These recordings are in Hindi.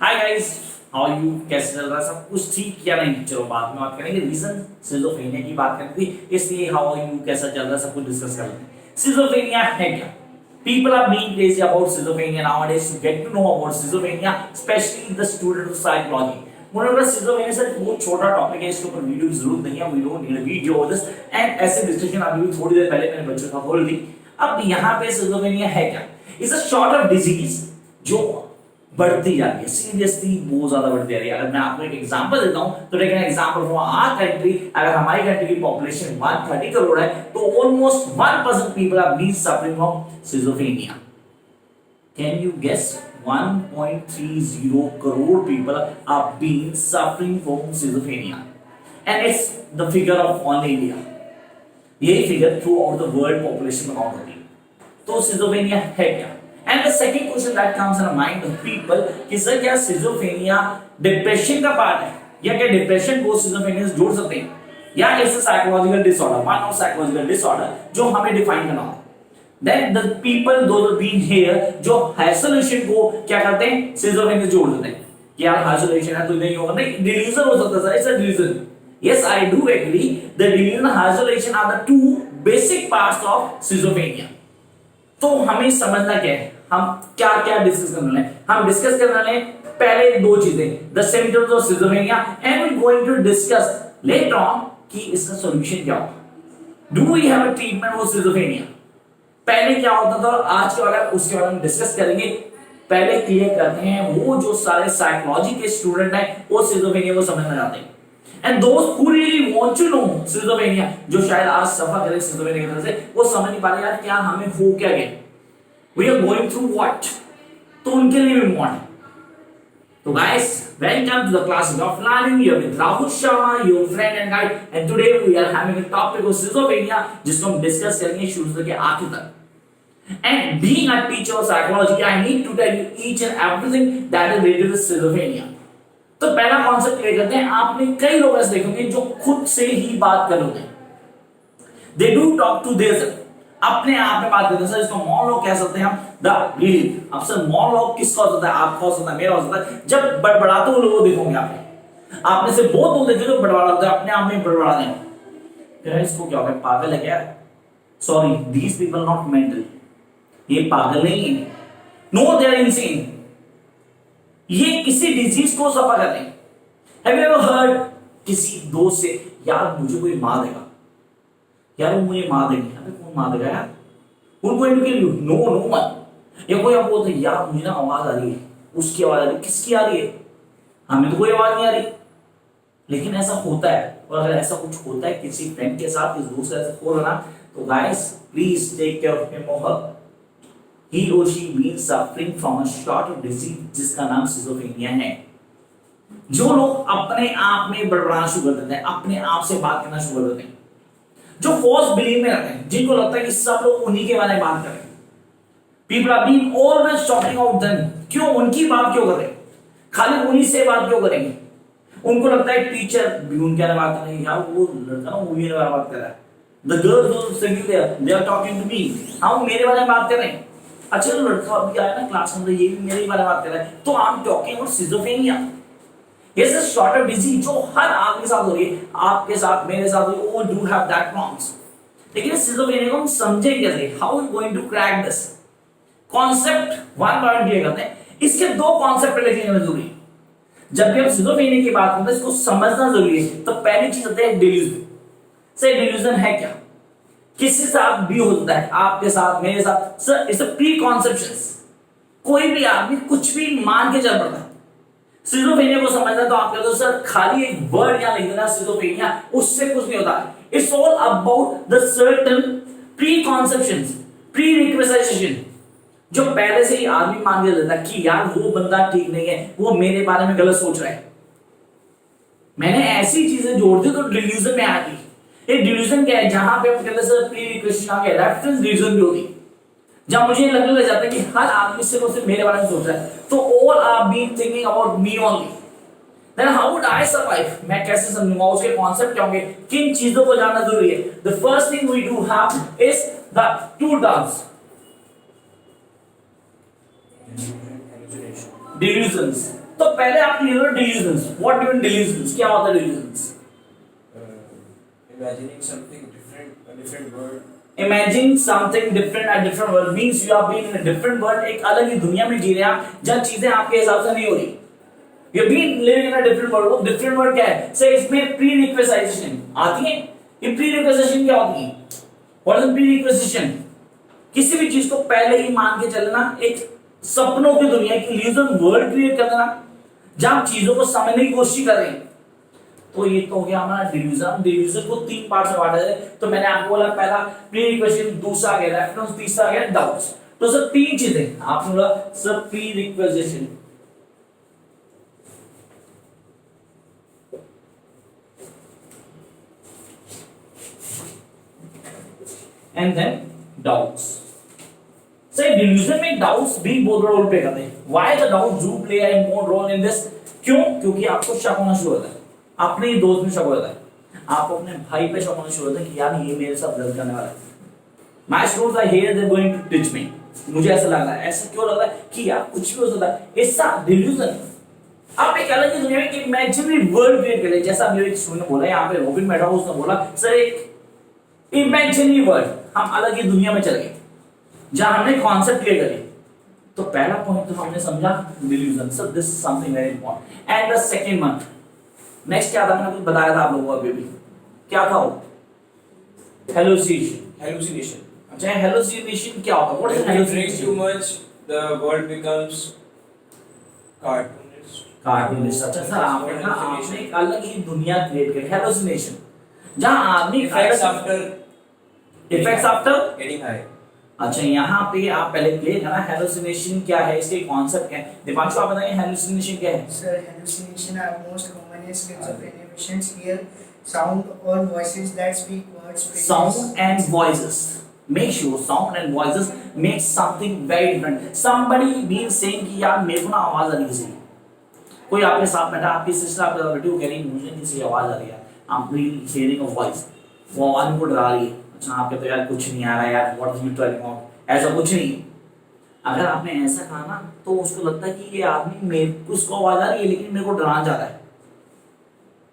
Hi guys, how are you? कैसे चल रहा है? सब कुछ ठीक या नहीं? चलो बाद में बात करेंगे। रीजन सिजोफ्रेनिया की बात करनी थी, इसलिए हाउ आर यू, कैसा चल रहा है, सब कुछ डिस्कस कर लेते हैं। सिजोफ्रेनिया है क्या? People are being crazy about schizophrenia nowadays. To get to know about schizophrenia, especially the student of psychology. मुझे लगा schizophrenia सर बहुत छोटा टॉपिक है, इसके ऊपर वीडियो की जरूरत नहीं है। We don't need a video on this. And ऐसे डिस्कशन अभी भी थोड़ी देर पहले मैंने बच्चों का बोल दी। अब यहाँ पे schizophrenia है क्या? It's a sort of disease जो बढ़ती जा रही है, सीरियसली बहुत ज्यादा बढ़ती जा रही है। अगर मैं आपको एक एग्जांपल देता हूं तो take an example from our country. अगर हमारी कंट्री की पॉपुलेशन 130 करोड़ है तो almost 1% people are being suffering from schizophrenia. Can you guess? 1.30 crore people are being suffering from schizophrenia, and it's the figure of only India. यही figure through out the world population में काउंट होती है। तो सिजोफ्रेनिया है क्या? And the second question that comes in the mind of people कि सर क्या सिजोफ्रेनिया डिप्रेशन का पार्ट है, या क्या डिप्रेशन को सिजोफ्रेनिया से जोड़ सकते हैं, या it's a psychological disorder, one of psychological disorder जो हमें डिफाइन करना होगा। Then the people those being here जो हाइसोलेशन को क्या करते हैं, सिजोफ्रेनिया से जोड़ देते हैं कि यार हाइसोलेशन है तो नहीं होगा, नहीं डिल्यूजन हो सकता है, it's a delusion. Yes, I do agree. The delusion and isolation are the two basic parts of schizophrenia. तो हमें समझना क्या है, हम क्या क्या डिस्कस करने वाले हैं। हम डिस्कस करने वाले हैं पहले दो चीजें, the symptoms of schizophrenia, and we going to discuss later on कि इसका सॉल्यूशन क्या होगा। Do we have a treatment for schizophrenia? पहले क्या होता था और आज के बारे में उसके बारे में डिस्कस करेंगे। पहले क्लियर करते हैं वो जो सारे साइकोलॉजी के स्टूडेंट हैं वो सिजोफ्रेनिया को समझना चाहते हैं, एंड दोस्त who really want to know schizophrenia, जो शायद आज सफर करे schizophrenia की तरह से, वो समझ नहीं पा रहे यार क्या हमें हो क्या गया, we are going through what, तो उनके लिए भी इम्पोर्टेंट। तो guys, welcome to the class of learning here with Rahul Sharma, your friend and guide, and today we are having a topic of schizophrenia जिसको हम डिस्कस करेंगे शुरू से लेकर आखिर तक। And being a teacher of psychology, I need to tell you each and everything that is related to schizophrenia. तो पहला कॉन्सेप्ट क्लियर करते हैं। आपने कई लोग ऐसे देखेंगे जो खुद से ही बात कर रहे हैं, दे डू टॉक टू देयरसेल्फ, अपने आप में बात करते हैं। सर इसको मोनोलॉग कह सकते हैं हम, द रीडिंग। अब सर मोनोलॉग किसका होता है? आपका हो सकता है, मेरा हो सकता है। जब बड़बड़ाते हुए लोगों देखोगे आपने से बहुत लोग देखे जो बड़बड़ाते हैं, अपने आप में बड़बड़ा दें। इसको क्या होता है, पागल है क्या? Sorry, these people not mental, ये पागल नहीं है, नो दे आर इनसेन, ये किसी डिजीज को सफर करते हैं। Have you ever heard किसी दोस्त से यार मुझे कोई मार देगा, यार वो मुझे मार देगी, अबे कौन मार देगा यार, उनको इनको kill you, no no one. या कोई आप बोलते हैं यार मुझे ना आवाज आ रही है, उसकी आवाज आ रही है, किसकी आ रही है? हमें तो कोई आवाज नहीं आ रही, लेकिन ऐसा होता है। और अगर ऐसा कुछ होता है किसी फ्रेंड के साथ, किसी दोस्त के साथ हो रहा ना, तो guys please take care of him और her. He or she means suffering from a sort of disease जिसका नाम सिजोफ्रेनिया है। जो लोग अपने आप में बड़बड़ाना शुरू कर देते हैं, अपने आप से बात करना शुरू कर देते हैं, जो फॉल्स बिलीव में रहते हैं, जिनको लगता है कि सब लोग उन्हीं के बारे में बात कर रहे हैं, people are being always talking about them. क्यों? उनकी बात क्यों कर रहे हैं, खाली उन्हीं से बात क्यों करेंगे? उनको लगता है टीचर भी उनके बारे में बात कर रहे हैं, यार वो लड़का ना वो मेरे बारे में बात कर रहा है, the girls who sitting there they are talking to me, हाँ वो मेरे बारे में बात कर रहे हैं। अच्छा तो लड़का अभी आया ना क्लास में, ये भी मेरे बारे में बात कर रहा है, तो I am talking about schizophrenia. ये is a sort of disease जो हर आदमी के साथ हो रही है, आपके साथ, मेरे साथ, वो डू हैव दैट प्रॉब्लम्स। लेकिन सिजोफ्रेनिया को हम समझें कैसे, how we going to crack this concept one by one clear करते हैं। इसके दो कॉन्सेप्ट लेके आना जरूरी है। जब भी हम सिजोफ्रेनिया की बात करते हैं इसको समझना जरूरी है। तो पहली चीज होती है डिल्यूजन। सर डिल्यूजन है क्या? किसी साथ भी होता है, आपके साथ, मेरे साथ। Sir it's a pre conceptions, कोई भी आदमी कुछ भी मान के चल पड़ता है। सिजोफ्रेनिया को समझना तो आप कहते हो सर खाली एक वर्ड यहां लिख देना सिजोफ्रेनिया, उससे कुछ नहीं होता। It's all about the certain preconceptions, prerequisitisation, जो पहले से ही आदमी मान के लेता है कि यार वो बंदा ठीक नहीं है, वो मेरे बारे में गलत सोच रहा है। मैंने ऐसी चीजें जोड़ दी तो डिल्यूजन में आ गई। ये डिल्यूजन क्या है? जहां पे हम कहते हैं सर प्री रिक्वेस्ट आ गया, रेफरेंस डिल्यूजन भी होती, जब मुझे लगने लग जाता है कि हर आदमी सिर्फ मेरे बारे में सोच रहा है, तो all are being thinking about me only, then how would I survive? मैं कैसे समझूंगा? उसके कॉन्सेप्ट क्या होंगे? किन चीजों को जानना जरूरी है। The first thing we do have is the two terms, delusions. तो पहले आप क्लियर करो delusions, what do you mean delusions, क्या होता है delusions? Imagining something different, a different world. Imagine something different, a different world means you are being in a different world, एक अलग ही दुनिया में जी रहे हैं आप, जहाँ चीजें आपके हिसाब से नहीं हो रही। You been living in a different world। वो different world क्या है? से इसमें pre-requisition आती है। ये pre-requisition क्या होती है? What is pre-requisition? किसी भी चीज को पहले ही मान के चलना, एक सपनों की दुनिया की illusion world क्रिएट कर देना, जहाँ चीजों को समझने की कोशिश कर रहे हैं। तो ये तो हो गया हमारा डिल्यूजन। डिल्यूजन को तीन पार्ट में बांटा है। तो मैंने आपको बोला पहला प्री-रिक्विजिशन, दूसरा आ गया रेफरेंस, तीसरा आ गया डाउट्स। तो सर तीन चीजें आपने बोला sir prerequisition, and then doubts. Sir delusion में डाउट्स भी बहुत बड़ा रोल प्ले करते हैं। Why the doubts do play a important role in this? क्यों? क्योंकि आपको शक होना शुरू होता है, अपने ही दोस्त में शक होता है, आपको अपने भाई पे शक होना शुरू होता है कि यार ये मेरे साथ गलत करने वाला है। My students are here, they are going to teach me. मुझे ऐसा लग रहा है, ऐसा क्यों लग रहा है कि यार कुछ भी हो सकता है। ऐसा डिल्यूजन, आप एक अलग ही दुनिया में एक इमेजिनरी वर्ल्ड क्रिएट कर रहे हैं। जैसा मेरे एक स्टूडेंट ने बोला, यहाँ पे रॉबिन बैठा हुआ, उसने बोला सर एक इमेजिनरी वर्ल्ड, हम अलग ही दुनिया में चले गए जहां हमने कॉन्सेप्ट क्लियर करे। तो पहला पॉइंट तो हमने समझा delusion. Sir this is something very important. And the second one, next क्या था? मैंने कुछ बताया था आप लोगों को अभी भी, क्या था वो? हेलुसिनेशन। Hallucination. अच्छा, हेलुसिनेशन क्या होता है? What is When you drink hallucination? too much, the world becomes cartoonish. Cartoonist. अच्छा सर, आपने कहा आपने एक अलग ही दुनिया क्रिएट करी, हेलुसिनेशन, जहां आदमी Effects after effects after getting high. अच्छा, यहाँ पे आप पहले क्लियर करना हेलुसिनेशन क्या है, इसके कॉन्सेप्ट क्या है। दीपांशु आप बताइए हेलुसिनेशन क्या है? Sir, hallucination are most common in schizophrenia patients hear sound or voices that speak words. Sound and voices. Make sure sound and voices make something very different. Somebody being saying कि यार मेरे को ना आवाज आ रही है, कोई आपके साथ बैठा, आपकी सिस्टर आपके साथ बैठी, वो कह रही मुझे किसी आवाज आ रही है, आप हियरिंग अ वॉइस, वो आवाज को डरा रही है। अच्छा, आप कहते हो यार कुछ नहीं आ रहा यार, what is you telling about, ऐसा कुछ नहीं। अगर आपने ऐसा कहा ना तो उसको लगता है कि ये आदमी मेरे को, उसको आवाज आ रही है लेकिन मेरे को डराना चाह रहा है।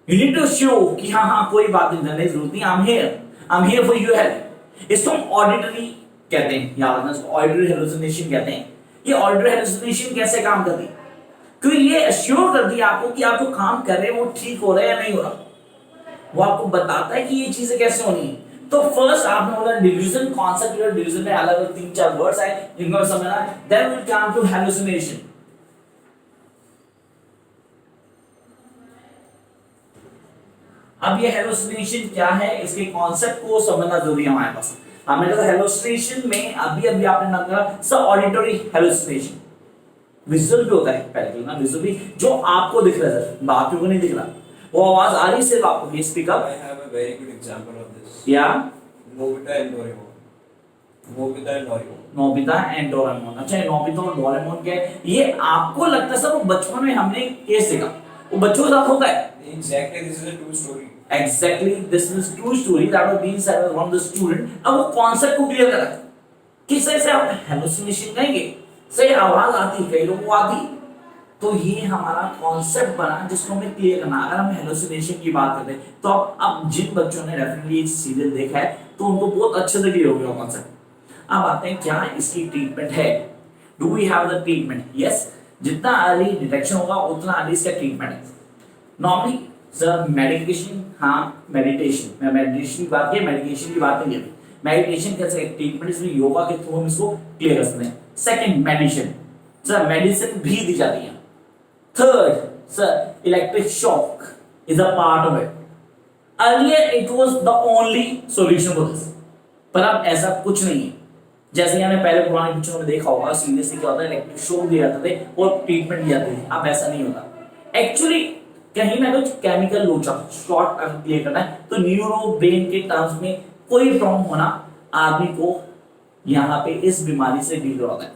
यू नीड टू शो कि हाँ कोई बात नहीं, डरने की जरूरत नहीं, I am here for you help. इसको हम ऑडिटरी कहते हैं, याद रखना, इसको ऑडिटरी हेलुसिनेशन कहते हैं। ये ऑडिटरी हेलुसिनेशन कैसे काम करती है? क्योंकि ये अश्योर कर दिया आपको कि आप जो काम कर रहे हैं वो ठीक हो रहा है या नहीं हो रहा, वो आपको बताता है कि ये चीजें कैसे होनी है। तो फर्स्ट आपने बोला डिल्यूजन, कॉन्सेप्ट और डिल्यूजन में अलग अलग तीन चार वर्ड्स आए जिनको समझना है। Then will come to hallucination. अब ये हेलुसिनेशन क्या है, इसके कॉन्सेप्ट को समझना जरूरी है हमारे पास। हमने कहा हेलुसिनेशन में अभी अभी आपने नाम कहा सब ऑडिटरी हेलुसिनेशन, विजुअल भी होता है, पहले ना विजुअल भी, जो आपको दिख रहा है, बाकियों को नहीं दिख रहा, वो आवाज आ रही सिर्फ आपको। ये speaker I have a very good example of this. या Nobita and Doraemon. Nobita and Doraemon. Nobita and Doraemon. अच्छा, नोबिता और डोरेमोन क्या है? ये आपको लगता है सर वो बचपन में हमने केस देखा, वो बच्चों के साथ होता है। Exactly, this is a true story. Exactly, this is true story that was being said by one of the student। अब वो कॉन्सेप्ट को क्लियर करा कि सही से आप हेलुसिनेशन कहेंगे, सही आवाज आती, कई लोगों को आती, तो ये हमारा कॉन्सेप्ट बना जिसको हमें क्लियर करना। अगर हम हेलुसिनेशन की बात करते हैं तो अब जिन बच्चों ने डेफिनेटली सीरियल देखा है तो उनको बहुत अच्छे से क्लियर हो गया कॉन्सेप्ट। अब आते हैं क्या इसकी ट्रीटमेंट है, do we have the treatment? Yes, जितना अर्ली डिटेक्शन होगा उतना अर्ली इसका ट्रीटमेंट है। नॉर्मली सर मेडिकेशन, हाँ मेडिटेशन, मैं मेडिटेशन की बात की, मेडिकेशन की बात नहीं है। मेडिटेशन कैसे ट्रीटमेंट, इसमें योगा के थ्रू हम इसको क्लियर कर सकते हैं। सेकंड मेडिसिन, सर मेडिसिन भी दी जाती है। Third sir electric shock is a part of it. Earlier it was the only solution for this, पर अब ऐसा कुछ नहीं है। जैसे हमने पहले पुराने पिक्चरों में देखा होगा, सीरियसली क्या होता है, इलेक्ट्रिक शॉक दिए जाते थे और ट्रीटमेंट दी जाती थी। अब ऐसा नहीं होता। एक्चुअली कहीं ना कुछ केमिकल लोचा शॉर्ट क्लियर करना है तो न्यूरो ब्रेन के टर्म्स में कोई प्रॉब्लम होना आदमी को यहाँ पे इस बीमारी से डील करवाता है।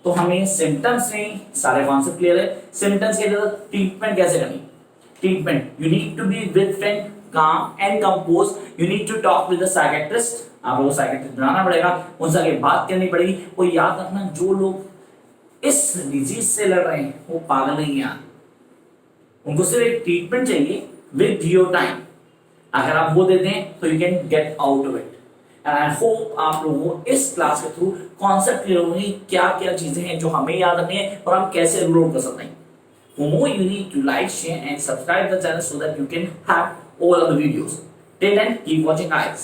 तो हमें सिम्टम्स नहीं, सारे कॉन्सेप्ट क्लियर है। सिम्टम्स के लिए ट्रीटमेंट कैसे करनी? Treatment, you need to be with friend, calm and compose, you need to talk with the psychiatrist. आप लोगों को साइकियाट्रिस्ट बनाना पड़ेगा, उनसे आगे बात करनी पड़ेगी। और याद रखना, जो लोग इस डिजीज से लड़ रहे हैं वो पागल नहीं है, उनको सिर्फ एक ट्रीटमेंट चाहिए विद योर टाइम। अगर आप वो देते हैं तो you can get out of it. And I hope आप लोगों को इस क्लास के थ्रू कॉन्सेप्ट क्लियर होंगे क्या क्या चीजें हैं जो हमें याद रखनी है और हम कैसे रूल आउट कर सकते हैं। For more, you need to like, share, and subscribe the channel so that you can have all of the videos. Till then, keep watching, guys.